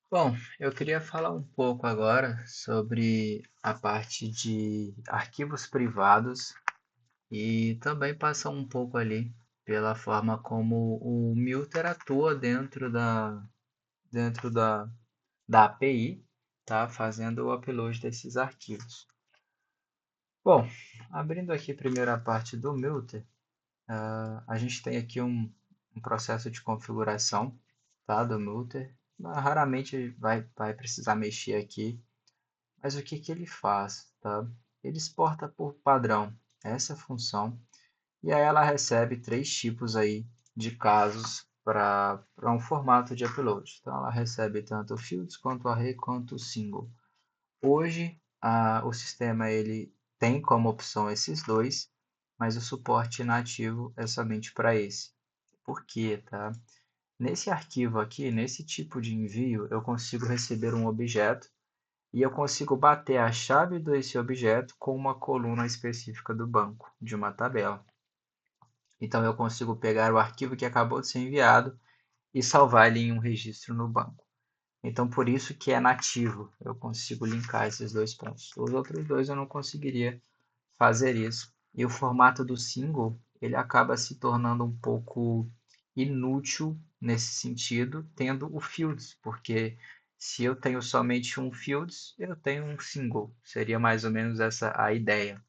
Bom, eu queria falar um pouco agora sobre a parte de arquivos privados e também passar um pouco ali pela forma como o Milter atua dentro da API, tá? Fazendo o upload desses arquivos. Bom, abrindo aqui primeiro a parte do Milter, a gente tem aqui um processo de configuração, tá? Do Milter. Raramente vai precisar mexer aqui. Mas o que que ele faz, tá? Ele exporta por padrão essa função e aí ela recebe três tipos aí de casos para um formato de upload. Então ela recebe tanto fields quanto array quanto single. Hoje o sistema ele tem como opção esses dois, mas o suporte nativo é somente para esse. Por quê, tá? Nesse arquivo aqui, nesse tipo de envio, eu consigo receber um objeto e eu consigo bater a chave desse objeto com uma coluna específica do banco, de uma tabela. Então eu consigo pegar o arquivo que acabou de ser enviado e salvar ele em um registro no banco. Então por isso que é nativo, eu consigo linkar esses dois pontos. Os outros dois eu não conseguiria fazer isso. E o formato do single, ele acaba se tornando um pouco inútil nesse sentido, tendo o fields, porque se eu tenho somente um fields, eu tenho um single. Seria mais ou menos essa a ideia.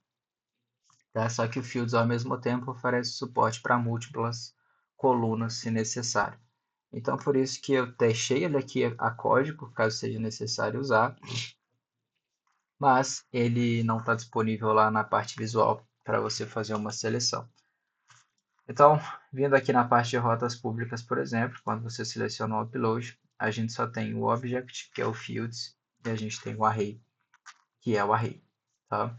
Tá? Só que o fields ao mesmo tempo oferece suporte para múltiplas colunas, se necessário. Então, por isso que eu deixei ele aqui a código, caso seja necessário usar, mas ele não está disponível lá na parte visual para você fazer uma seleção. Então, vindo aqui na parte de rotas públicas, por exemplo, quando você seleciona o upload, a gente só tem o object, que é o fields, e a gente tem o array, que é o array. Tá?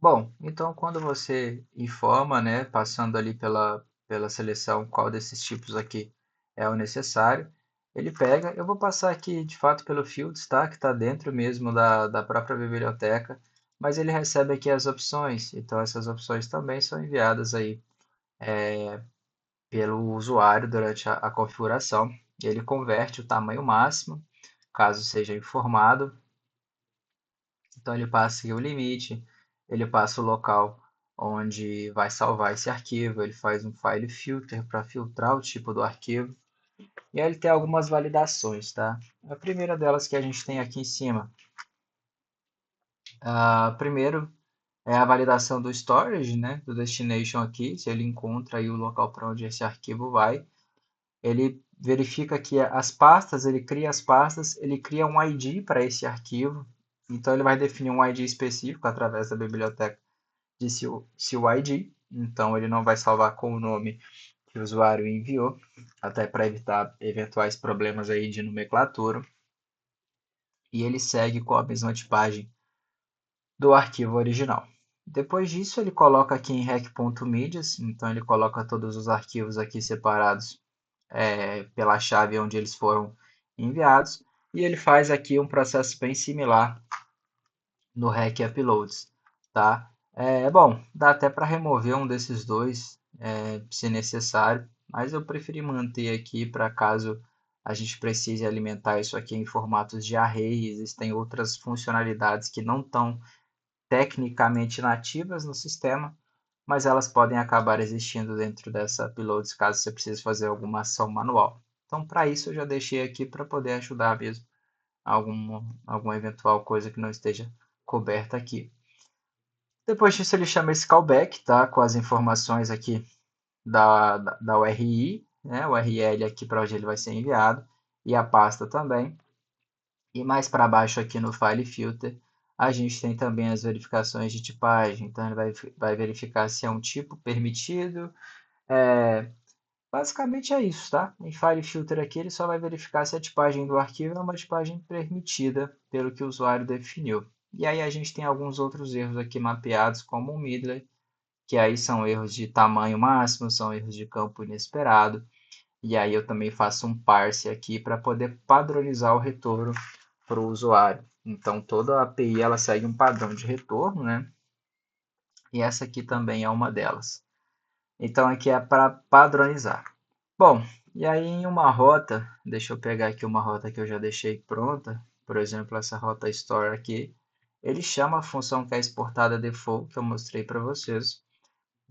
Bom, então quando você informa, né, passando ali pela seleção qual desses tipos aqui é o necessário, ele pega, eu vou passar aqui de fato pelo fields, tá, que está dentro mesmo da própria biblioteca, mas ele recebe aqui as opções, então essas opções também são enviadas aí pelo usuário durante a configuração. Ele converte o tamanho máximo, caso seja informado. Então ele passa aqui o limite, ele passa o local onde vai salvar esse arquivo, ele faz um file filter para filtrar o tipo do arquivo. E aí ele tem algumas validações, tá? A primeira delas que a gente tem aqui em cima. Primeiro é a validação do storage, né? Do destination aqui, se ele encontra aí o local para onde esse arquivo vai. Ele verifica que as pastas, ele cria as pastas, ele cria um ID para esse arquivo. Então ele vai definir um ID específico através da biblioteca de CUID. Então ele não vai salvar com o nome que o usuário enviou, até para evitar eventuais problemas aí de nomenclatura. E ele segue com a mesma tipagem do arquivo original. Depois disso, ele coloca aqui em rec.medias, então ele coloca todos os arquivos aqui separados pela chave onde eles foram enviados, e ele faz aqui um processo bem similar no rec uploads, tá? Bom, dá até para remover um desses dois, se necessário, mas eu preferi manter aqui para caso a gente precise alimentar isso aqui em formatos de array. Existem outras funcionalidades que não estão tecnicamente nativas no sistema, mas elas podem acabar existindo dentro dessa uploads caso você precise fazer alguma ação manual. Então, para isso, eu já deixei aqui para poder ajudar mesmo alguma eventual coisa que não esteja coberta aqui. Depois disso, ele chama esse callback, tá? Com as informações aqui da URI, né? O URL aqui para onde ele vai ser enviado, e a pasta também. E mais para baixo aqui no File Filter, a gente tem também as verificações de tipagem. Então, ele vai verificar se é um tipo permitido. É, Basicamente é isso, tá? Em File Filter aqui, ele só vai verificar se a tipagem do arquivo é uma tipagem permitida pelo que o usuário definiu. E aí a gente tem alguns outros erros aqui mapeados, como o middle, que aí são erros de tamanho máximo, são erros de campo inesperado. E aí eu também faço um parse aqui para poder padronizar o retorno para o usuário. Então toda a API ela segue um padrão de retorno, né? E essa aqui também é uma delas. Então aqui é para padronizar. Bom, E aí em uma rota, deixa eu pegar aqui uma rota que eu já deixei pronta, por exemplo, essa rota store aqui, ele chama a função que é exportada default, que eu mostrei para vocês,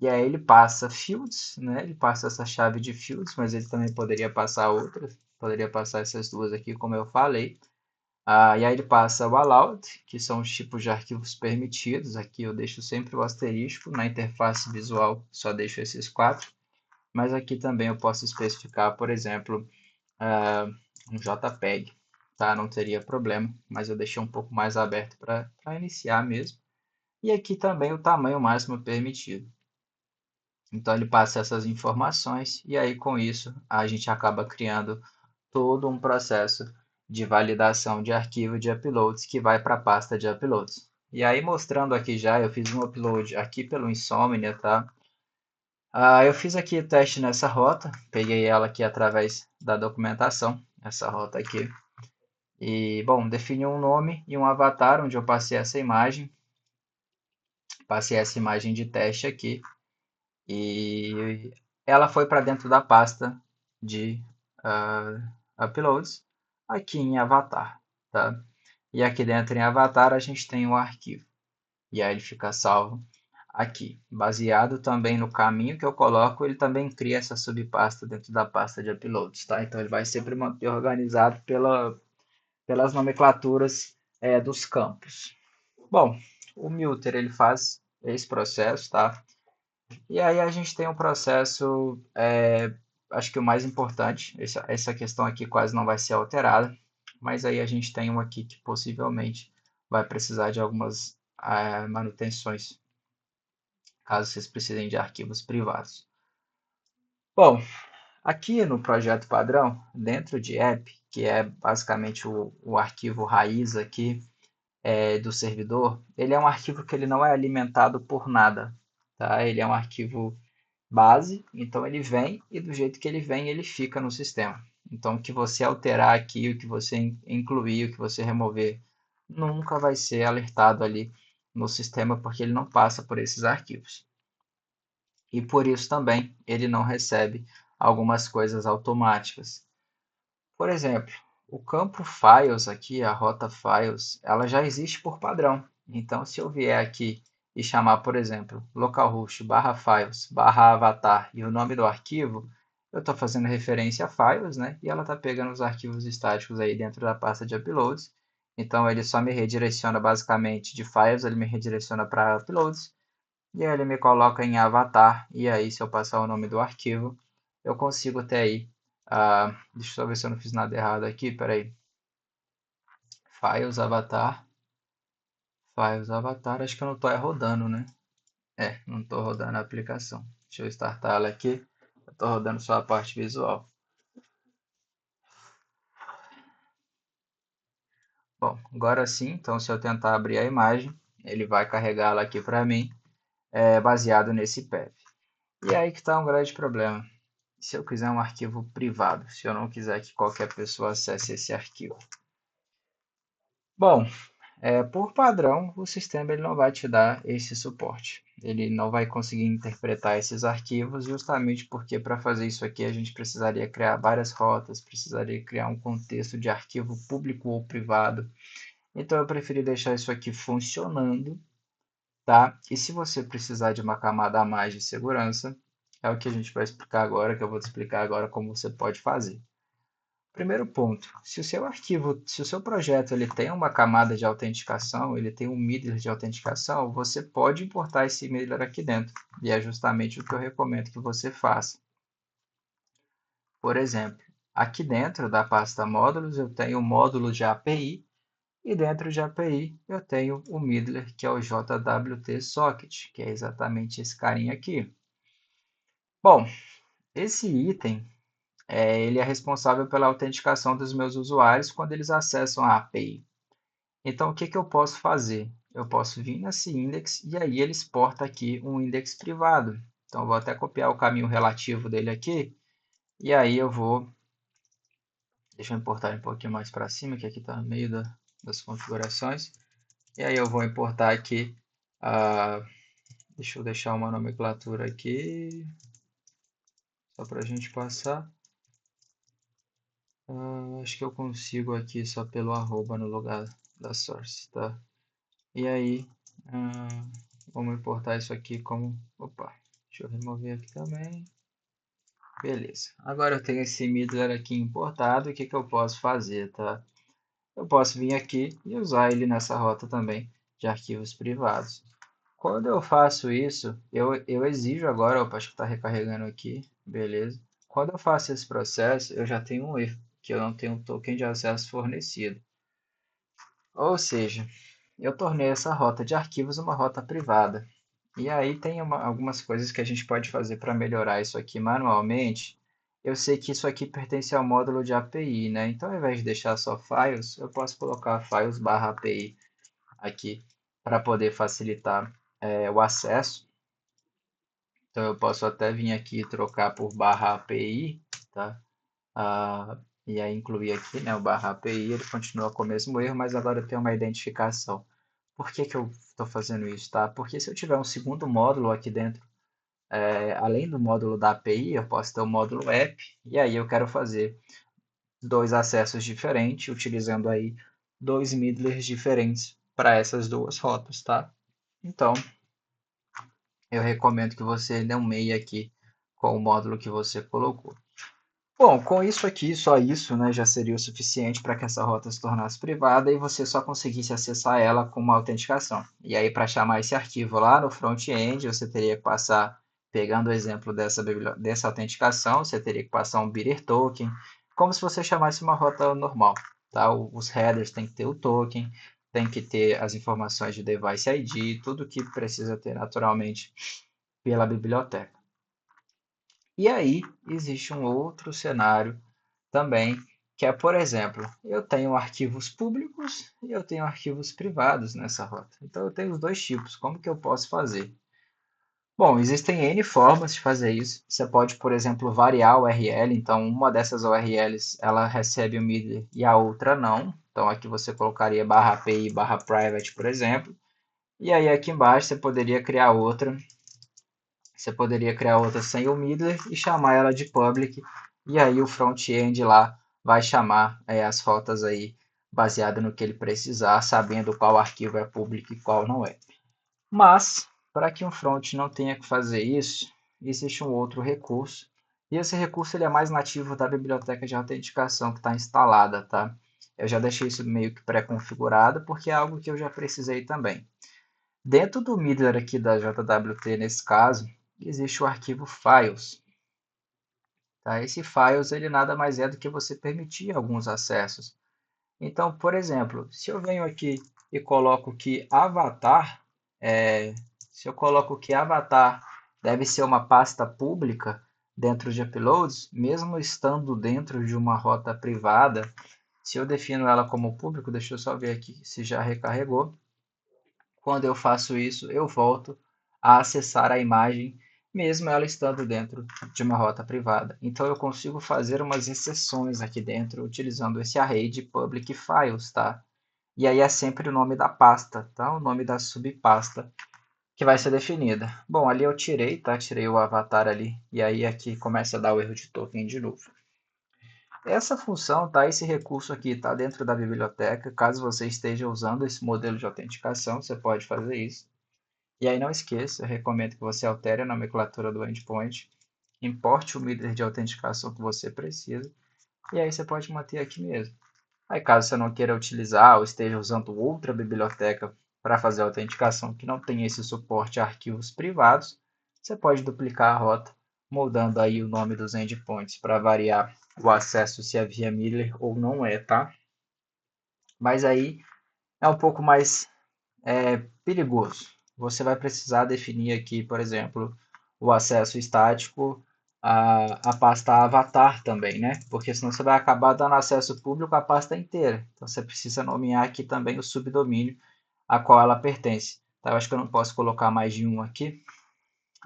e aí ele passa fields, né? Ele passa essa chave de fields, mas ele também poderia passar outras, poderia passar essas duas aqui, como eu falei. E aí ele passa o allowed, que são os tipos de arquivos permitidos. Aqui eu deixo sempre o asterisco, na interface visual só deixo esses quatro. Mas aqui também eu posso especificar, por exemplo, um JPEG, tá? Não teria problema, mas eu deixei um pouco mais aberto para iniciar mesmo. E aqui também o tamanho máximo permitido. Então ele passa essas informações e aí com isso a gente acaba criando todo um processo de validação de arquivo de uploads que vai para a pasta de uploads. E aí mostrando aqui já, eu fiz um upload aqui pelo Insomnia, tá? Eu fiz aqui o teste nessa rota, peguei ela aqui através da documentação, essa rota aqui. E, bom, defini um nome e um avatar onde eu passei essa imagem de teste aqui. E ela foi para dentro da pasta de uploads, aqui em avatar, tá? E aqui dentro em avatar a gente tem o arquivo. E aí ele fica salvo aqui. Baseado também no caminho que eu coloco, ele também cria essa subpasta dentro da pasta de uploads, tá? Então ele vai sempre manter organizado pelas nomenclaturas dos campos. Bom, o Muter ele faz esse processo, tá? E aí a gente tem um processo, acho que o mais importante, essa questão aqui quase não vai ser alterada, mas aí a gente tem um aqui que possivelmente vai precisar de algumas manutenções, caso vocês precisem de arquivos privados. Bom, aqui no projeto padrão, dentro de app, que é basicamente o arquivo raiz aqui do servidor, ele é um arquivo que ele não é alimentado por nada, tá? Ele é um arquivo base, então ele vem e do jeito que ele vem, ele fica no sistema. Então, o que você alterar aqui, o que você incluir, o que você remover, nunca vai ser alertado ali no sistema, porque ele não passa por esses arquivos. E por isso também ele não recebe algumas coisas automáticas. Por exemplo, o campo files aqui, a rota files, ela já existe por padrão. Então, se eu vier aqui e chamar, por exemplo, localhost barra files barra avatar e o nome do arquivo, eu estou fazendo referência a files, né? E ela está pegando os arquivos estáticos aí dentro da pasta de uploads. Então, ele só me redireciona basicamente de files, ele me redireciona para uploads. E aí ele me coloca em avatar. E aí, se eu passar o nome do arquivo, eu consigo ter aí. Deixa eu só ver se eu não fiz nada errado aqui. Peraí. Files avatar. Files avatar. Acho que eu não estou rodando, né? Não estou rodando a aplicação. Deixa eu startar ela aqui. Eu estou rodando só a parte visual. Bom, agora sim. Então, se eu tentar abrir a imagem, ele vai carregá-la aqui para mim, baseado nesse path. E aí que está um grande problema. Se eu quiser um arquivo privado, se eu não quiser que qualquer pessoa acesse esse arquivo. Bom, por padrão, o sistema ele não vai te dar esse suporte. Ele não vai conseguir interpretar esses arquivos, justamente porque para fazer isso aqui a gente precisaria criar várias rotas, precisaria criar um contexto de arquivo público ou privado. Então eu preferi deixar isso aqui funcionando, tá? E se você precisar de uma camada a mais de segurança, é o que a gente vai explicar agora, que eu vou te explicar agora como você pode fazer. Primeiro ponto, se o seu arquivo, se o seu projeto ele tem uma camada de autenticação, ele tem um middler de autenticação, você pode importar esse middler aqui dentro. E é justamente o que eu recomendo que você faça. Por exemplo, aqui dentro da pasta módulos eu tenho o módulo de API e dentro de API eu tenho o middler que é o JWT Socket, que é exatamente esse carinha aqui. Bom, esse item ele é responsável pela autenticação dos meus usuários quando eles acessam a API. Então, o que eu posso fazer? Eu posso vir nesse index e aí ele exporta aqui um index privado. Então, eu vou até copiar o caminho relativo dele aqui. E aí eu vou... Deixa eu importar um pouquinho mais para cima, que aqui está no meio das configurações. E aí eu vou importar aqui... deixa eu deixar uma nomenclatura aqui, só para a gente passar. Acho que eu consigo aqui só pelo arroba no lugar da source, tá? E aí, ah, vamos importar isso aqui como... Opa, deixa eu remover aqui também. Beleza. Agora eu tenho esse middler aqui importado. O que que eu posso fazer, tá? Eu posso vir aqui e usar ele nessa rota também de arquivos privados. Quando eu faço isso, eu exijo agora, opa, acho que está recarregando aqui, beleza. Quando eu faço esse processo, eu já tenho um erro, que eu não tenho um token de acesso fornecido. Ou seja, eu tornei essa rota de arquivos uma rota privada. E aí tem algumas coisas que a gente pode fazer para melhorar isso aqui manualmente. Eu sei que isso aqui pertence ao módulo de API, né? Então, ao invés de deixar só files, eu posso colocar files/API aqui para poder facilitar o acesso. Então, eu posso até vir aqui e trocar por /API, tá? E aí incluir aqui, né, o /API, ele continua com o mesmo erro, mas agora eu tenho uma identificação. Por que que eu estou fazendo isso, tá? Porque se eu tiver um segundo módulo aqui dentro, além do módulo da API, eu posso ter o módulo app, e aí eu quero fazer dois acessos diferentes, utilizando aí dois middlers diferentes para essas duas rotas, tá? Então, eu recomendo que você nomeie aqui com o módulo que você colocou. Bom, com isso aqui, só isso, né, já seria o suficiente para que essa rota se tornasse privada e você só conseguisse acessar ela com uma autenticação. E aí, para chamar esse arquivo lá no front-end, você teria que passar, pegando o exemplo dessa autenticação, você teria que passar um bitter token, como se você chamasse uma rota normal, tá? Os headers têm que ter o token, tem que ter as informações de device ID, tudo que precisa ter naturalmente pela biblioteca. E aí existe um outro cenário também, que é, por exemplo, eu tenho arquivos públicos e eu tenho arquivos privados nessa rota. Então eu tenho os dois tipos. Como que eu posso fazer? Bom, existem N formas de fazer isso. Você pode, por exemplo, variar a URL. Então, uma dessas URLs ela recebe o middle e a outra não. Então, aqui você colocaria /API /private, por exemplo. E aí aqui embaixo você poderia criar outra. Você poderia criar outra sem o middler e chamar ela de public. E aí o front-end lá vai chamar as rotas aí baseado no que ele precisar, sabendo qual arquivo é público e qual não é. Mas, para que um front não tenha que fazer isso, existe um outro recurso. E esse recurso ele é mais nativo da biblioteca de autenticação que está instalada, tá? Eu já deixei isso meio que pré-configurado, porque é algo que eu já precisei também. Dentro do middler aqui da JWT, nesse caso, existe o arquivo files. Tá? Esse files ele nada mais é do que você permitir alguns acessos. Então, por exemplo, se eu venho aqui e coloco que avatar, se eu coloco que avatar deve ser uma pasta pública dentro de uploads, mesmo estando dentro de uma rota privada, se eu defino ela como público, deixa eu só ver aqui se já recarregou. Quando eu faço isso, eu volto a acessar a imagem, mesmo ela estando dentro de uma rota privada. Então, eu consigo fazer umas exceções aqui dentro, utilizando esse array de public files, tá? E aí é sempre o nome da pasta, tá? O nome da subpasta que vai ser definida. Bom, ali eu tirei, tá? Tirei o avatar ali, e aí aqui começa a dar o erro de token de novo. Essa função, tá? Esse recurso aqui está dentro da biblioteca. Caso você esteja usando esse modelo de autenticação, você pode fazer isso. E aí não esqueça, eu recomendo que você altere a nomenclatura do endpoint, importe o middler de autenticação que você precisa, e aí você pode manter aqui mesmo. Aí caso você não queira utilizar ou esteja usando outra biblioteca para fazer a autenticação que não tenha esse suporte a arquivos privados, você pode duplicar a rota, mudando aí o nome dos endpoints para variar o acesso se é via middler ou não é, tá? Mas aí é um pouco mais perigoso. Você vai precisar definir aqui, por exemplo, o acesso estático à pasta avatar também, né? Porque senão você vai acabar dando acesso público à pasta inteira. Então você precisa nomear aqui também o subdomínio a qual ela pertence. Tá? Eu acho que eu não posso colocar mais de um aqui.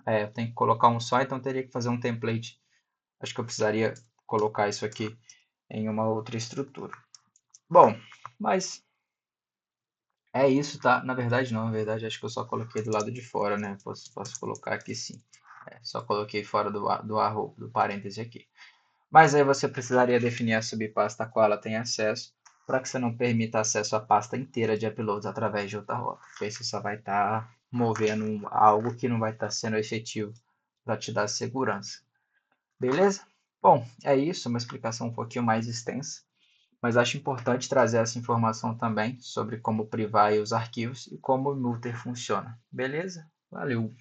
Eu tenho que colocar um só, então eu teria que fazer um template. Acho que eu precisaria colocar isso aqui em uma outra estrutura. Bom, mas é isso, tá? Na verdade não, na verdade acho que eu só coloquei do lado de fora, né? Posso colocar aqui sim. Só coloquei fora do parêntese aqui. Mas aí você precisaria definir a subpasta a qual ela tem acesso, para que você não permita acesso à pasta inteira de uploads através de outra rota, porque aí você só vai estar movendo algo que não vai estar sendo efetivo para te dar segurança. Beleza? Bom, é isso, uma explicação um pouquinho mais extensa, mas acho importante trazer essa informação também sobre como privar os arquivos e como o Mutter funciona. Beleza? Valeu!